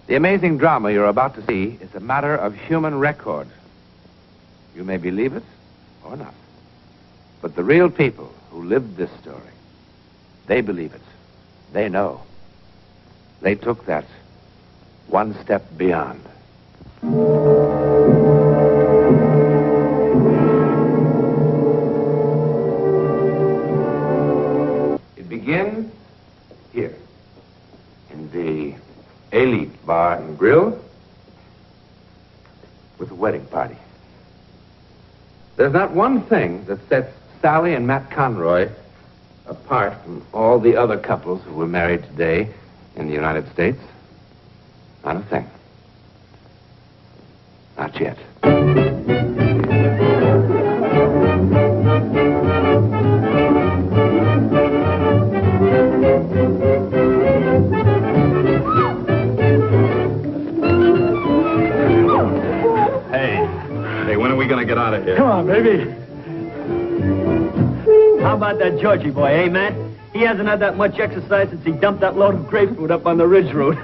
The amazing drama you're about to see is a matter of human record. You may believe it or not. But the real people who lived this story, they believe it. They know. They took that one step beyond. It begins here, in the Elite Bar and Grill, with a wedding party. There's not one thing that sets Sally and Matt Conroy apart from all the other couples who were married today in the United States. Not a thing. Not yet. Hey, when are we going to get out of here? Come on, baby. How about that Georgie boy, eh, Matt? He hasn't had that much exercise since he dumped that load of grapefruit up on the Ridge Road.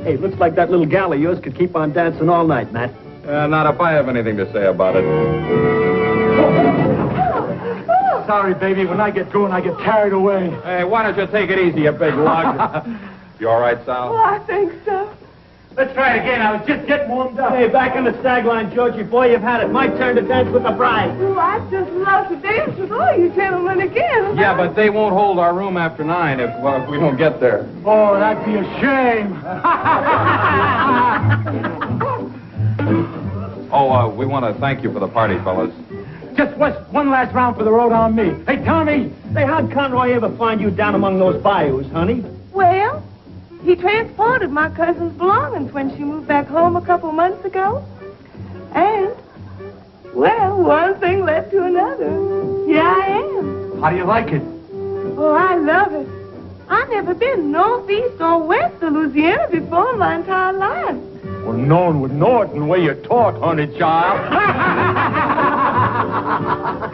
Hey, looks like that little gal of yours could keep on dancing all night, Matt. Not if I have anything to say about it. Sorry, baby. When I get going, I get carried away. Hey, why don't you take it easy, you big lug? You all right, Sal? Oh, I think so. Let's try it again. I was just getting warmed up. Hey, back in the stag line, Georgie boy. You've had it. My turn to dance with the bride. Oh, I'd just love to dance with all you gentlemen again. Yeah, but they won't hold our room after 9 if we don't get there. Oh, that'd be a shame. We want to thank you for the party, fellas. Just one last round for the road on me. Hey, Tommy, say, how'd Conroy ever find you down among those bayous, honey? Well, he transported my cousin's belongings when she moved back home a couple months ago. And, well, one thing led to another. Here I am. How do you like it? Oh, I love it. I've never been northeast or west of Louisiana before in my entire life. Well, no one would know it in the way you talk, honey child.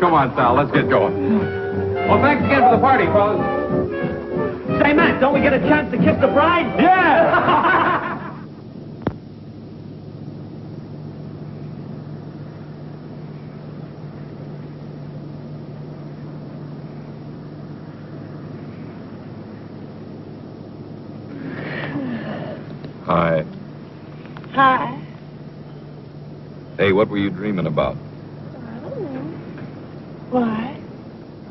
Come on, Sal, let's get going. Well, thanks again for the party, fellas. Say, Matt, don't we get a chance to kiss the bride? Yeah! Hi. Hi. Hey, what were you dreaming about? I don't know. Why?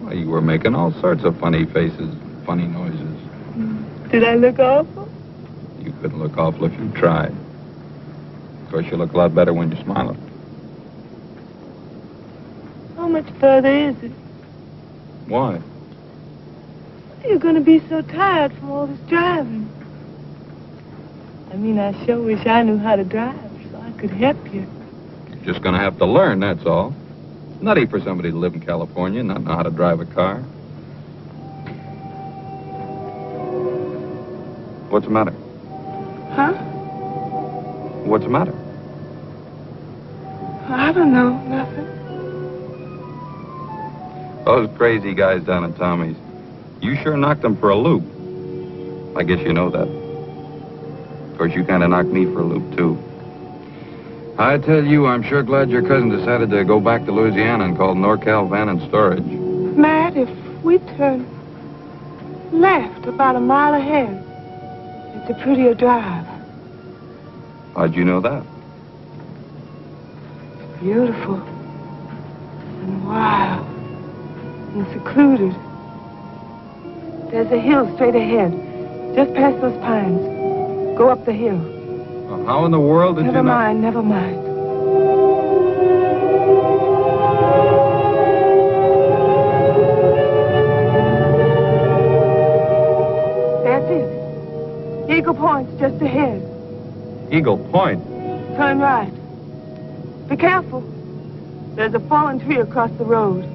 Well, you were making all sorts of funny faces, funny noises. Did I look awful? You couldn't look awful if you tried. Of course, you look a lot better when you're smiling. How much further is it? Why? You're going to be so tired from all this driving. I mean, I sure wish I knew how to drive so I could help you. You're just going to have to learn, that's all. It's nutty for somebody to live in California and not know how to drive a car. What's the matter? Huh? What's the matter? I don't know. Nothing. Those crazy guys down at Tommy's. You sure knocked them for a loop. I guess you know that. Of course, you kind of knocked me for a loop, too. I tell you, I'm sure glad your cousin decided to go back to Louisiana and call NorCal Van and Storage. Matt, if we turn left about a mile ahead, it's a prettier drive. How'd you know that? It's beautiful and wild and secluded. There's a hill straight ahead, just past those pines. Go up the hill. Well, how in the world did you know? Never mind. That's it. Eagle Point's just ahead. Eagle Point? Turn right. Be careful. There's a fallen tree across the road.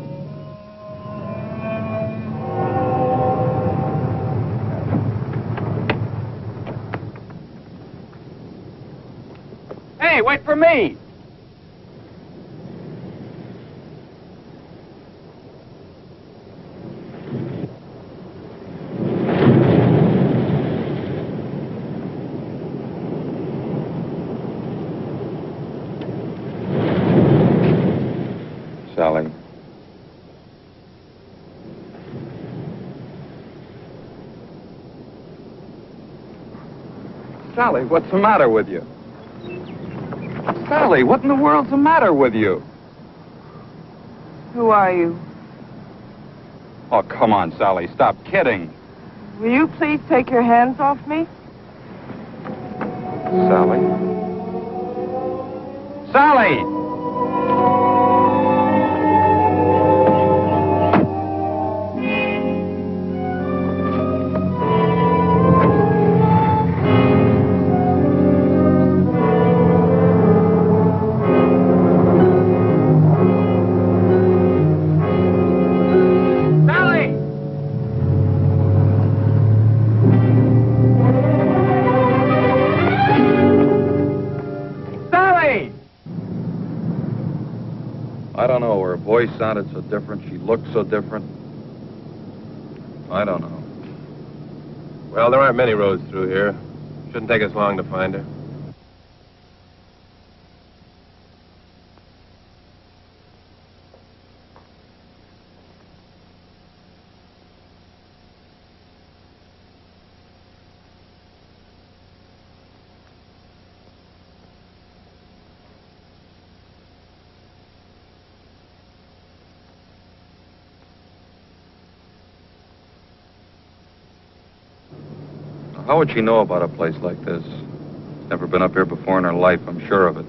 Hey, wait for me. Sally, what's the matter with you? Sally, what in the world's the matter with you? Who are you? Oh, come on, Sally, stop kidding. Will you please take your hands off me? Sally? Sally! I don't know. Her voice sounded so different. She looked so different. I don't know. Well, there aren't many roads through here. Shouldn't take us long to find her. How would she know about a place like this? She's never been up here before in her life, I'm sure of it.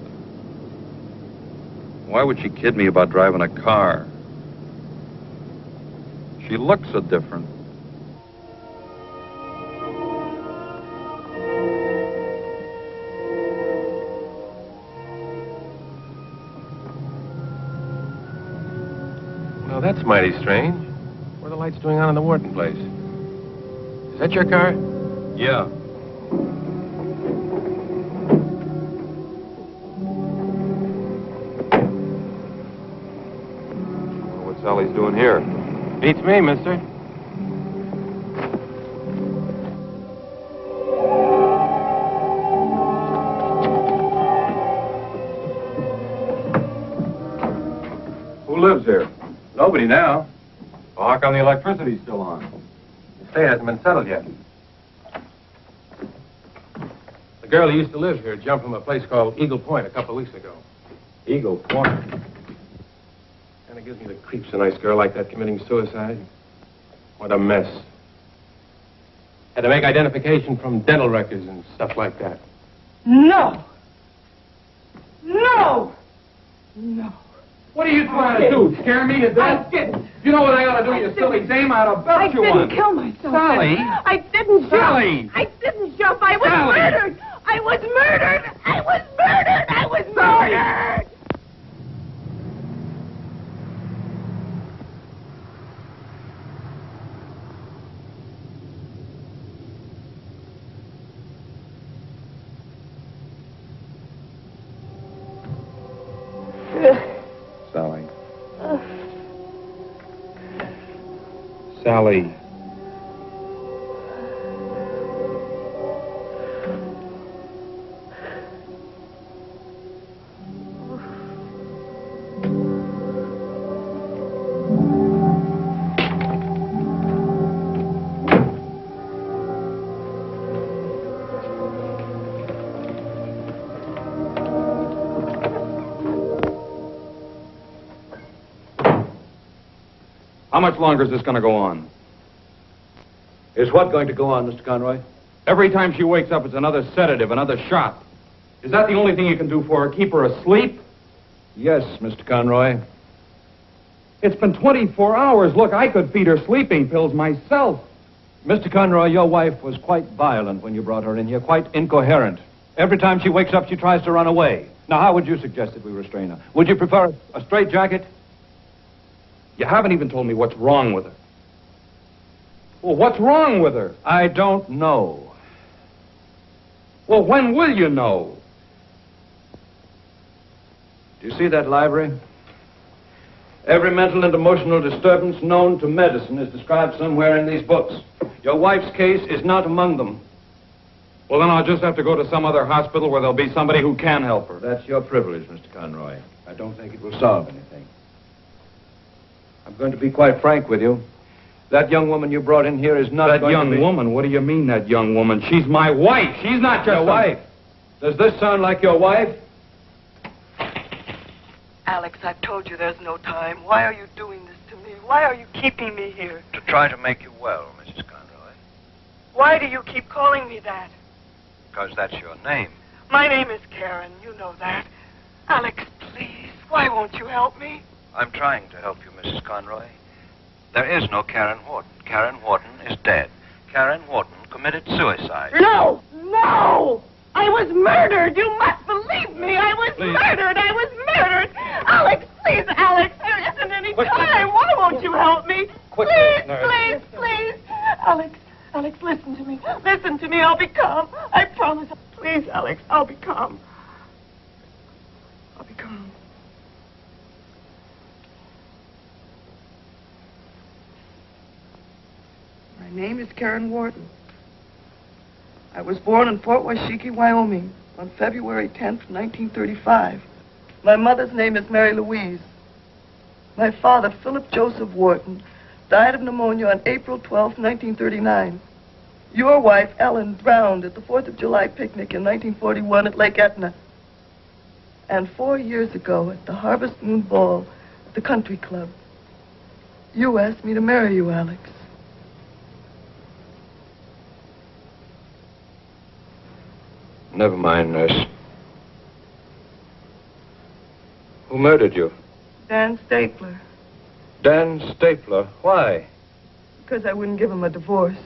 Why would she kid me about driving a car? She looks so different. Well, that's mighty strange. What are the lights doing on in the Wharton place? Is that your car? Yeah. What Sally's doing here? Beats me, mister. Who lives here? Nobody now. Well, how come the electricity's still on? The stay hasn't been settled yet. The girl who used to live here jumped from a place called Eagle Point a couple of weeks ago. Eagle Point. And it gives me the creeps, a nice girl like that committing suicide. What a mess. Had to make identification from dental records and stuff like that. No! No! No. What are you trying to do? Scare me to death? I didn't. You know what I ought to do, you silly dame? I ought to belt you one. I didn't kill myself. Sally! I didn't jump. Sally! I didn't jump. I was Sally! murdered. I was murdered. I was murdered. I was murdered. Sally. Sally. How much longer is this going to go on? Is what going to go on, Mr. Conroy? Every time she wakes up, it's another sedative, another shot. Is that the only thing you can do for her? Keep her asleep? Yes, Mr. Conroy. It's been 24 hours. Look, I could feed her sleeping pills myself. Mr. Conroy, your wife was quite violent when you brought her in here, quite incoherent. Every time she wakes up, she tries to run away. Now, how would you suggest that we restrain her? Would you prefer a straitjacket? You haven't even told me what's wrong with her. Well, what's wrong with her? I don't know. Well, when will you know? Do you see that library? Every mental and emotional disturbance known to medicine is described somewhere in these books. Your wife's case is not among them. Well, then I'll just have to go to some other hospital where there'll be somebody who can help her. That's your privilege, Mr. Conroy. I don't think it will solve anything. I'm going to be quite frank with you. That young woman you brought in here is not That going to young be... woman? What do you mean, that young woman? She's my wife. She's not just Your wife? Does this sound like your wife? Alex, I've told you there's no time. Why are you doing this to me? Why are you keeping me here? To try to make you well, Mrs. Conroy. Why do you keep calling me that? Because that's your name. My name is Karen. You know that. Alex, please, why won't you help me? I'm trying to help you, Mrs. Conroy. There is no Karen Wharton. Karen Wharton is dead. Karen Wharton committed suicide. No! No! I was murdered! You must believe me! I was murdered! I was murdered! Alex, please, Alex! There isn't any time! Why won't you help me? Please, please, please! Alex, listen to me. Listen to me. I'll be calm. I promise. Please, Alex, I'll be calm. I'll be calm. My name is Karen Wharton. I was born in Fort Washakie, Wyoming, on February 10th, 1935. My mother's name is Mary Louise. My father, Philip Joseph Wharton, died of pneumonia on April 12th, 1939. Your wife, Ellen, drowned at the 4th of July picnic in 1941 at Lake Etna. And 4 years ago, at the Harvest Moon Ball at the Country Club, you asked me to marry you, Alex. Never mind, nurse. Who murdered you? Dan Stapler. Dan Stapler. Why? Because I wouldn't give him a divorce.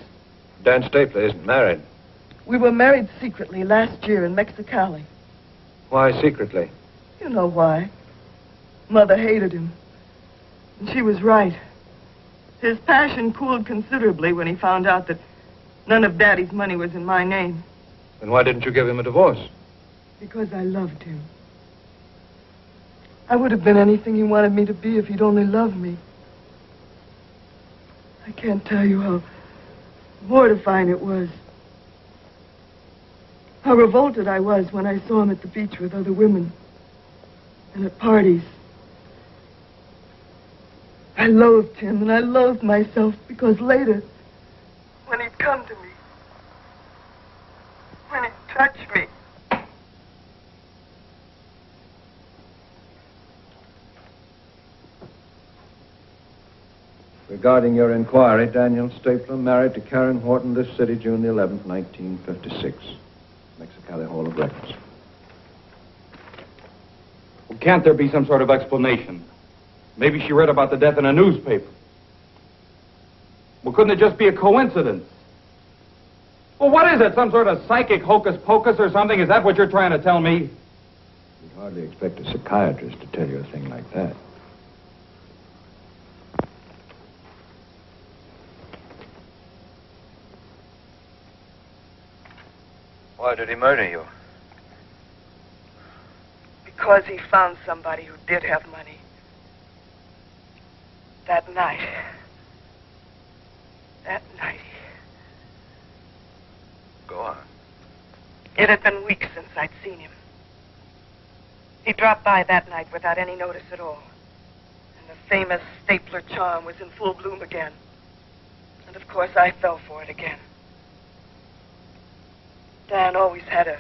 Dan Stapler isn't married. We were married secretly last year in Mexicali. Why secretly? You know why. Mother hated him. And she was right. His passion cooled considerably when he found out that none of Daddy's money was in my name. Then why didn't you give him a divorce? Because I loved him. I would have been anything he wanted me to be if he'd only loved me. I can't tell you how mortifying it was. How revolted I was when I saw him at the beach with other women and at parties. I loathed him and I loathed myself because later, when he'd come to me, when he'd touch me, Regarding your inquiry, Daniel Stapler married to Karen Wharton this city, June the 11th, 1956. Mexicali Hall of Records. Well, can't there be some sort of explanation? Maybe she read about the death in a newspaper. Well, couldn't it just be a coincidence? Well, what is it? Some sort of psychic hocus-pocus or something? Is that what you're trying to tell me? You'd hardly expect a psychiatrist to tell you a thing like that. Why did he murder you? because he found somebody who did have money. That night. Go on. It had been weeks since I'd seen him. He dropped by that night without any notice at all. And the famous Stapler charm was in full bloom again. And of course I fell for it again. Dan always had a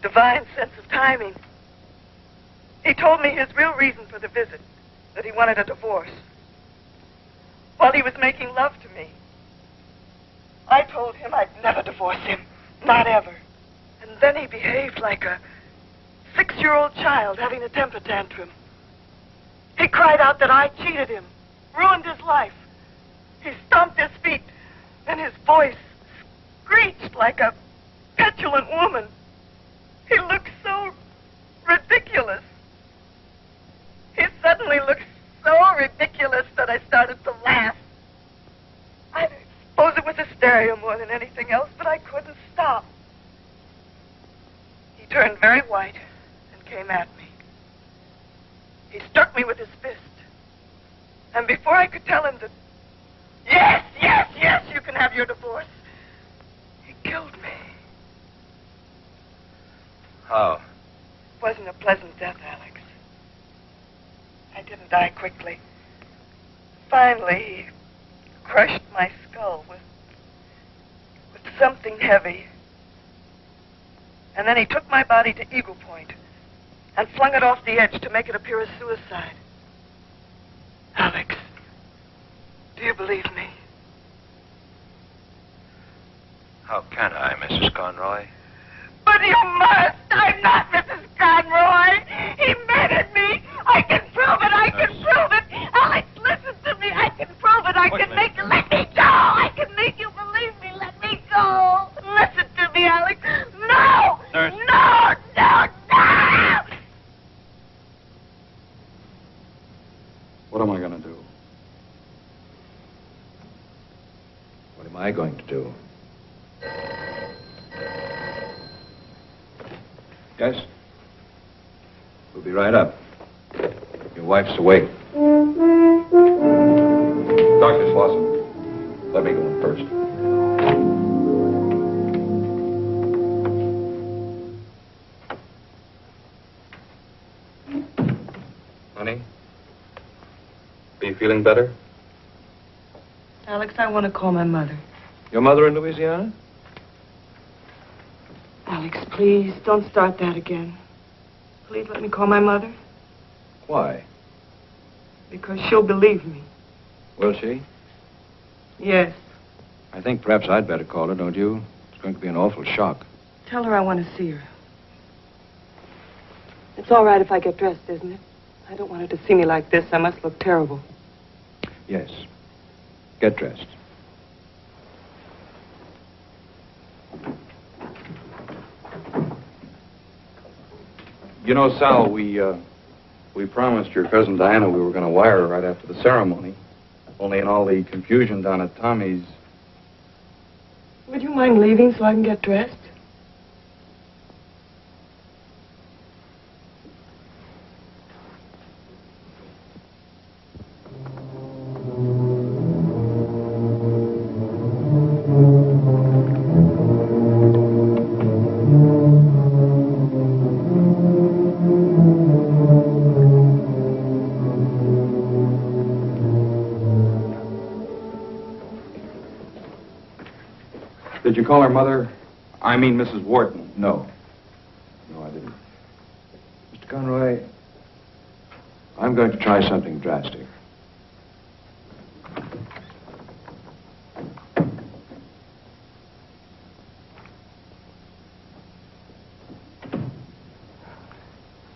divine sense of timing. He told me his real reason for the visit, that he wanted a divorce. While he was making love to me, I told him I'd never divorce him, not ever. And then he behaved like a 6-year-old child having a temper tantrum. He cried out that I cheated him, ruined his life. He stomped his feet, and his voice screeched like a petulant woman. He looked so ridiculous. He suddenly looked so ridiculous that I started to laugh. I suppose it was hysteria more than anything else, but I couldn't stop. He turned very white and came at me. He struck me with his fist. And before I could tell him that, yes, you can have your divorce, he killed me. How? It wasn't a pleasant death, Alex. I didn't die quickly. Finally, he crushed my skull with something heavy. And then he took my body to Eagle Point and flung it off the edge to make it appear as suicide. Alex, do you believe me? How can I, Mrs. Conroy? But you must! I'm not Mrs. Conroy! He murdered me! I can prove it! I can prove it! Alex, listen to me! I can prove it! I can make you... Let me go! I can make you believe me! Let me go! Listen to me, Alex! No! Nurse. No! No! No! What am I going to do? What am I going to do? Yes? We'll be right up. Your wife's awake. Dr. Slauson, let me go in first. Honey? Are you feeling better? Alex, I want to call my mother. Your mother in Louisiana? Alex, please, don't start that again. Please let me call my mother, Why? because she'll believe me. Will she? Yes. I think perhaps I'd better call her, don't you? It's going to be an awful shock. Tell her I want to see her. It's all right if I get dressed, isn't it? I don't want her to see me like this. I must look terrible. Yes. Get dressed. You know, Sal, we promised your cousin Diana we were going to wire her right after the ceremony. Only in all the confusion down at Tommy's... Would you mind leaving so I can get dressed? Did you call her mother? I mean Mrs. Wharton. No. No, I didn't. Mr. Conroy, I'm going to try something drastic.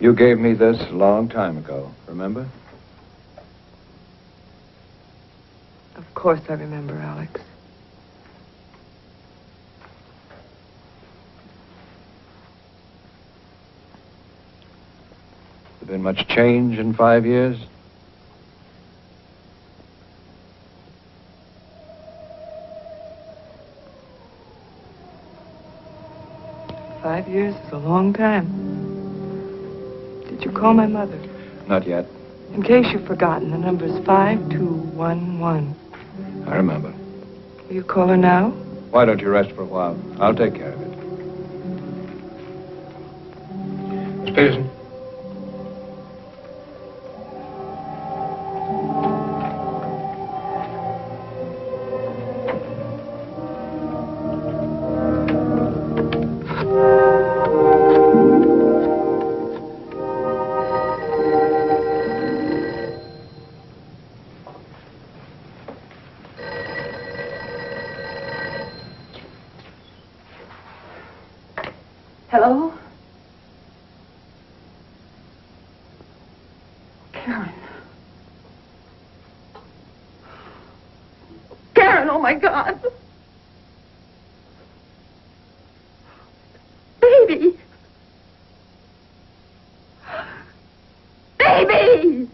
You gave me this a long time ago, remember? Of course I remember, Alex. Has there been much change in 5 years? $5 years is a long time. Did you call my mother? Not yet. In case you've forgotten, the number's 5211. I remember. Will you call her now? Why don't you rest for a while? I'll take care of it. Miss Peterson. Hello? Karen. Karen, oh my God. Baby. Baby!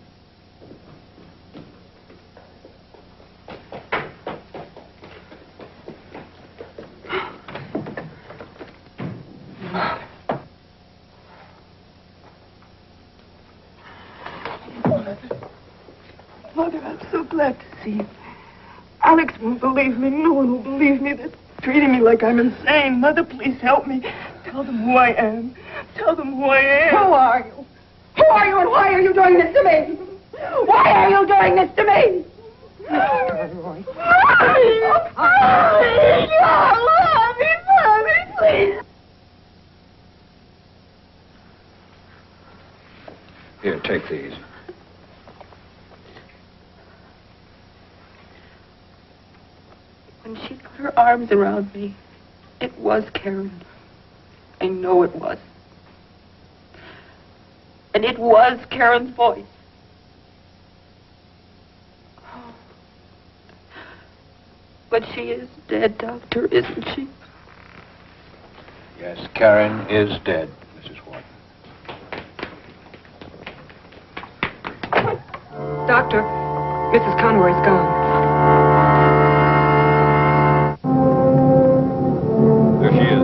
Mother, I'm so glad to see you. Alex won't believe me. No one will believe me. They're treating me like I'm insane. Mother, please help me. Tell them who I am. Tell them who I am. Who are you? Who are you and why are you doing this to me? Why are you doing this to me? Conroy. Mommy, please. Here, take these. When she put her arms around me, it was Karen. I know it was. And it was Karen's voice. Oh. But she is dead, Doctor, isn't she? Yes, Karen is dead, Mrs. Wharton. Doctor, Mrs. Conroy's gone. There she is.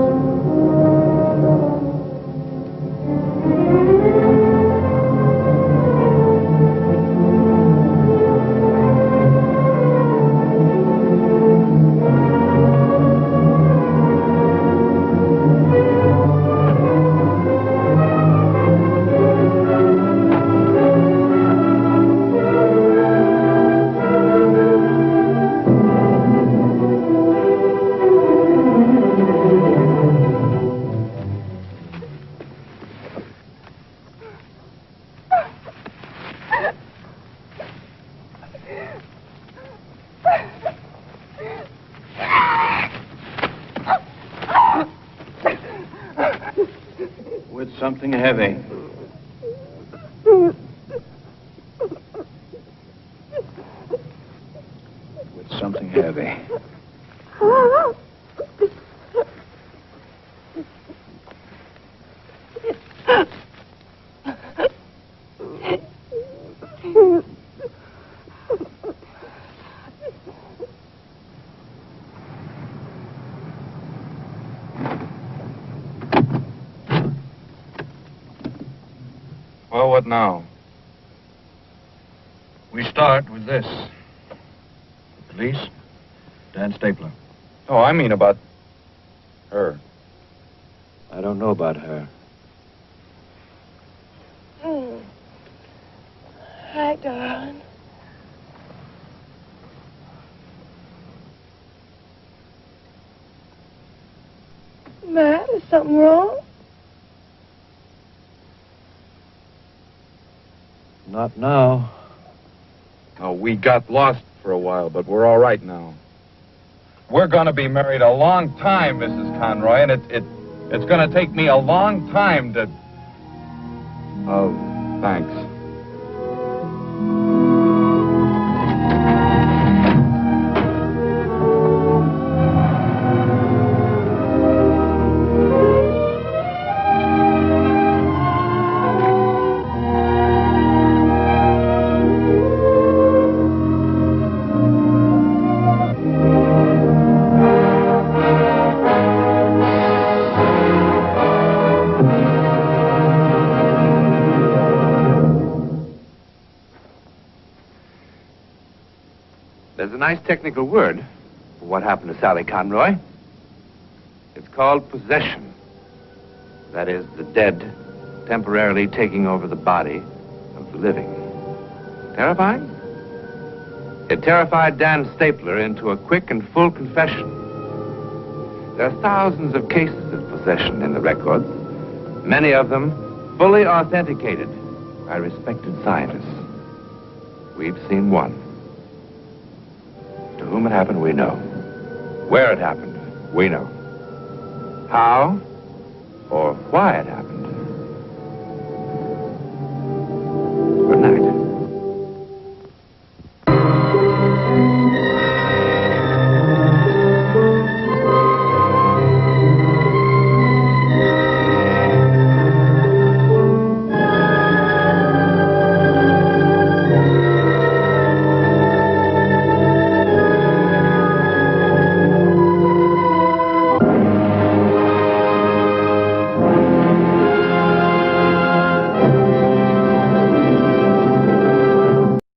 With something heavy. With something heavy. Well, what now? We start with this. The police, Dan Stapler. Oh, I mean about her. I don't know about her. Hi, darling. Matt, is something wrong? Not now. Oh, we got lost for a while, but we're all right now. We're going to be married a long time, Mrs. Conroy, and it's going to take me a long time to... Oh, thanks. There's a nice technical word for what happened to Sally Conroy. It's called possession. That is, the dead temporarily taking over the body of the living. Terrifying? It terrified Dan Stapler into a quick and full confession. There are thousands of cases of possession in the records, many of them fully authenticated by respected scientists. We've seen one. To whom it happened, we know. Where it happened, we know. How or why it happened,